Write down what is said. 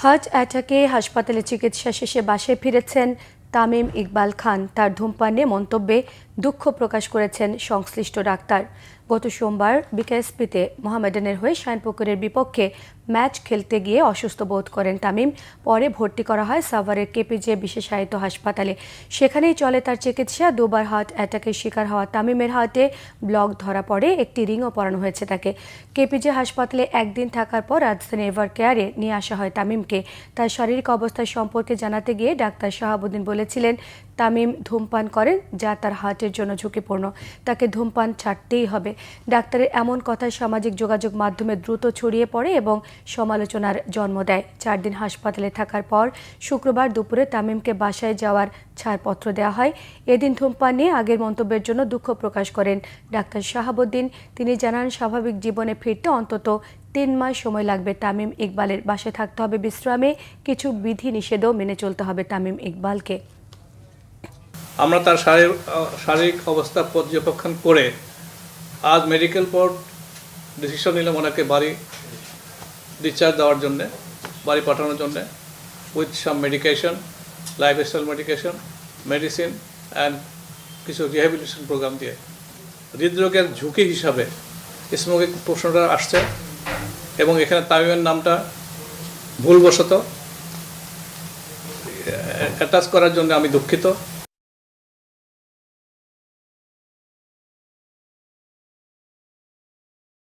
Heart অ্যাটাকে হাসপাতালে চিকিৎসা শেষে বাসায় ফিরেছেন তামিম ইকবাল খান। তার ধূমপান নিয়ে মন্তব্যে দুঃখ প্রকাশ করেছেন সংশ্লিষ্ট ডাক্তার। গত সোমবার বিকেএসপিতে মোহামেডানের হয়ে শাইনপুকুরের বিপক্ষে ম্যাচ খেলতে গিয়ে অসুস্থ বোধ করেন তামিম। পরে ভর্তি করা হয় সাভারের কেপিজে বিশেষায়িত হাসপাতালে। সেখানেই চলে তার চিকিৎসা। দুবার হার্ট অ্যাটাকের শিকার হওয়া তামিমের হার্টে ব্লক ধরা পড়ে, একটি রিংও পরানো হয়েছে তাকে। কেপিজে হাসপাতালে একদিন থাকার পর রাজধানী এভার কেয়ারে নিয়ে আসা হয় তামিমকে। তার শারীরিক অবস্থা সম্পর্কে জানাতে গিয়ে ডাক্তার শাহাবুদ্দিন বলেছিলেন, তামিম ধূমপান করেন, যা তার হার্টের জন্য ঝুঁকিপূর্ণ। তাকে ধূমপান ছাড়তেই হবে। ডাক্তারের এমন কথা সামাজিক যোগাযোগ মাধ্যমে দ্রুত ছড়িয়ে পড়ে এবং সমালোচনার জন্ম দেয়। 4 দিন হাসপাতালে থাকার পর শুক্রবার দুপুরে তামিমকে বাসায় যাওয়ার ছাড়পত্র দেওয়া হয়। এদিন ধূমপান নিয়ে আগের মন্তব্যের জন্য দুঃখ প্রকাশ করেন ডাক্তার শাহাবুদ্দিন। তিনি জানান, স্বাভাবিক জীবনে ফিরতে অন্তত 3 মাস সময় লাগবে তামিম ইকবালের। বাসায় থাকতে হবে বিশ্রামে, কিছু বিধি নিষেধও মেনে চলতে হবে তামিম ইকবালকে। আমরা তার শারীরিক অবস্থা পর্যবেক্ষণ করে আজ মেডিকেল বোর্ড ডিসিশন নিলাম ওনাকে বাড়ি ডিসচার্জ দেওয়ার জন্যে, বাড়ি পাঠানোর জন্যে, with some medication, lifestyle medication, medicine and কিছু রিহ্যাবিলিটেশন প্রোগ্রাম দিয়ে। হৃদরোগের ঝুঁকি হিসাবে স্মোকিং প্রশ্নটা আসছে এবং এখানে তামিমের নামটা ভুলবশত অ্যাটাচ করার জন্য আমি দুঃখিত।